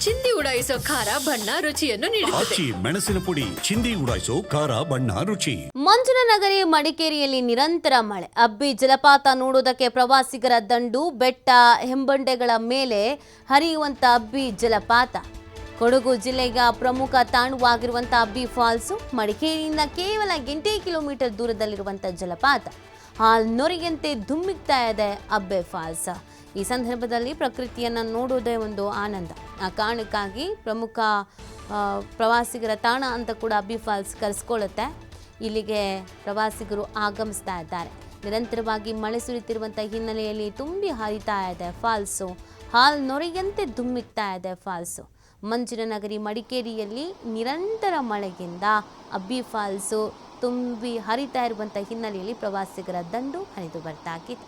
ಚಿಂದಿ ಉಡಾಯಿಸೋ ಖಾರ ಬಣ್ಣ ರುಚಿಯನ್ನು ನೀಡುತ್ತದೆ. ಮೆಣಸಿನ ಪುಡಿ ಚಿಂದಿ ಉಡಾಯಿಸೋ ಖಾರ ಬಣ್ಣ ರುಚಿ. ಮಂಜನನಗರಿ ಮಡಿಕೇರಿಯಲ್ಲಿ ನಿರಂತರ ಮಳೆ. ಅಬ್ಬಿ ಜಲಪಾತ ನೋಡುವುದಕ್ಕೆ ಪ್ರವಾಸಿಗರ ದಂಡು. ಬೆಟ್ಟ ಹೆಬ್ಬಂಡೆಗಳ ಮೇಲೆ ಹರಿಯುವಂತ ಅಬ್ಬಿ ಜಲಪಾತ. ಕೊಡಗು ಜಿಲ್ಲೆಯ ಪ್ರಮುಖ ತಾಣವಾಗಿರುವಂತ ಅಬ್ಬಿ ಫಾಲ್ಸ್ ಮಡಿಕೇರಿಯಿಂದ ಕೇವಲ 8 ಕಿಲೋಮೀಟರ್ ದೂರದಲ್ಲಿರುವಂತ ಜಲಪಾತ. ಹಾಲ್ ನೊರೆಯಂತೆ ಧುಮ್ಮಿಕ್ತಾ ಇದೆ ಅಬ್ಬೆ ಫಾಲ್ಸ್. ಈ ಸಂದರ್ಭದಲ್ಲಿ ಪ್ರಕೃತಿಯನ್ನು ನೋಡೋದೇ ಒಂದು ಆನಂದ. ಆ ಕಾರಣಕ್ಕಾಗಿ ಪ್ರಮುಖ ಪ್ರವಾಸಿಗರ ತಾಣ ಅಂತ ಕೂಡ ಅಬ್ಬಿ ಫಾಲ್ಸ್ ಕರೆಸ್ಕೊಳ್ಳುತ್ತೆ. ಇಲ್ಲಿಗೆ ಪ್ರವಾಸಿಗರು ಆಗಮಿಸ್ತಾ ಇದ್ದಾರೆ. ನಿರಂತರವಾಗಿ ಮಳೆ ಸುರಿತಿರುವಂಥ ಹಿನ್ನೆಲೆಯಲ್ಲಿ ತುಂಬಿ ಹರಿತಾ ಇದೆ ಫಾಲ್ಸು. ಹಾಲ್ ನೊರೆಯಂತೆ ಧುಮ್ಮಿಕ್ತಾ ಇದೆ ಫಾಲ್ಸು. ಮಂಜನನಗರಿ ಮಡಿಕೇರಿಯಲ್ಲಿ ನಿರಂತರ ಮಳೆಯಿಂದ ಅಬ್ಬಿ ಫಾಲ್ಸು ತುಂಬಿ ಹರಿತಾ ಇರುವಂಥ ಹಿನ್ನೆಲೆಯಲ್ಲಿ ಪ್ರವಾಸಿಗರ ದಂಡು ಹರಿದು ಬರ್ತಾಗಿದೆ.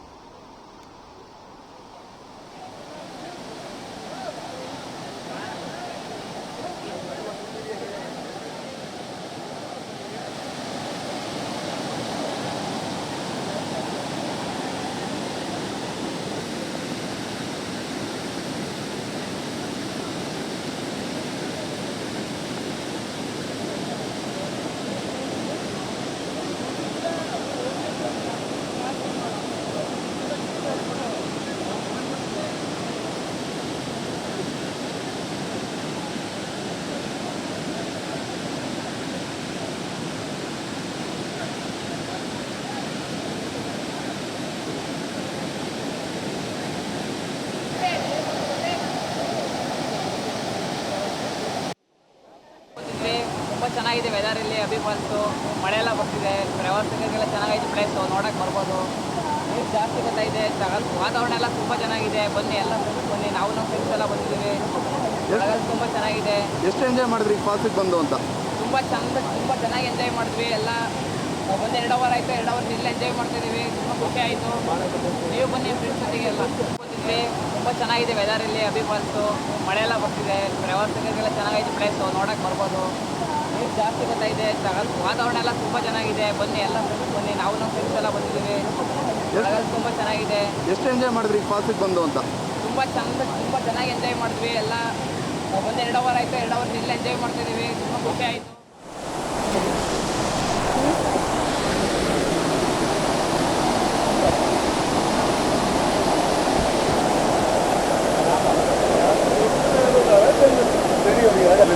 ತುಂಬ ಚೆನ್ನಾಗಿದೆ ವೆದರ್ ಇಲ್ಲಿ. ಅಬ್ಬಿ ಫಾಲ್ಸು ಮಳೆ ಎಲ್ಲ ಬರ್ತಿದೆ. ಪ್ರವಾಸಿಗರಿಗೆಲ್ಲ ಚೆನ್ನಾಗೈತೆ ಪ್ಲೇಸು, ನೋಡೋಕೆ ಬರ್ಬೋದು. ನೀರು ಜಾಸ್ತಿ ಗೊತ್ತಾಯಿದೆ. ವಾತಾವರಣ ಎಲ್ಲ ತುಂಬ ಚೆನ್ನಾಗಿದೆ. ಬನ್ನಿ, ಎಲ್ಲ ಫ್ರೆಂಡ್ಸ್ ಬನ್ನಿ. ನಾವು ನಮ್ಮ ಫ್ರೆಂಡ್ಸ್ ಎಲ್ಲ ಬಂದಿದ್ದೀವಿ. ಒಳಗಲ್ಲಿ ತುಂಬ ಚೆನ್ನಾಗಿದೆ. ಎಷ್ಟು ಎಂಜಾಯ್ ಮಾಡಿದ್ರಿ ಫಾಲ್ಸಿಗೆ ಬಂದು ಅಂತ? ತುಂಬ ಚೆನ್ನಾಗಿ ಎಂಜಾಯ್ ಮಾಡಿದ್ವಿ. ಎಲ್ಲ ಬಂದು 2 ಅವರ್ ಆಯಿತು. 2 ಅವರ್ಸ್ ಇಲ್ಲೇ ಎಂಜಾಯ್ ಮಾಡ್ತಿದ್ದೀವಿ. ತುಂಬ ಖುಷಿ ಆಯಿತು. ನೀವು ಬನ್ನಿ ಫ್ರೆಂಡ್ಸ್ ಜೊತೆಗೆ ಎಲ್ಲ ಬಂದಿದ್ವಿ. ತುಂಬ ಚೆನ್ನಾಗಿದೆ ವೆದರ್ ಇಲ್ಲಿ. ಅಬ್ಬಿ ಫಾಲ್ಸು ಮಳೆ ಎಲ್ಲ ಬರ್ತಿದೆ. ಪ್ರವಾಸಿಗರಿಗೆಲ್ಲ ಚೆನ್ನಾಗೈತೆ ಪ್ಲೇಸು, ನೋಡೋಕೆ ಬರ್ಬೋದು. ನೀರು ಜಾಸ್ತಿ ಗೊತ್ತಾಯಿದೆ. ವಾತಾವರಣ ಎಲ್ಲ ತುಂಬ ಚೆನ್ನಾಗಿದೆ. ಬನ್ನಿ, ಎಲ್ಲ ಫ್ರೆಂಡ್ಸ್ ಬನ್ನಿ. ನಾವು ನಮ್ಮ ಫ್ರೆಂಡ್ಸ್ ಎಲ್ಲ ಬಂದಿದ್ದೀವಿ. ಒಳಗಲ್ಲಿ ತುಂಬ ಚೆನ್ನಾಗಿದೆ. ಎಷ್ಟು ಎಂಜಾಯ್ ಮಾಡಿದ್ರಿ ಫಾಲ್ಸಿಗೆ ಬಂದು ಅಂತ? ತುಂಬ ಚೆನ್ನಾಗಿ ಎಂಜಾಯ್ ಮಾಡಿದ್ವಿ. ಎಲ್ಲ ಬಂದು 2 ಅವರ್ ಆಯಿತು. 2 ಅವರ್ಸ್ ಇಲ್ಲೇ ಎಂಜಾಯ್ ಮಾಡ್ತಿದ್ದೀವಿ. ತುಂಬ ಖುಷಿ ಆಯಿತು. ಸರಿ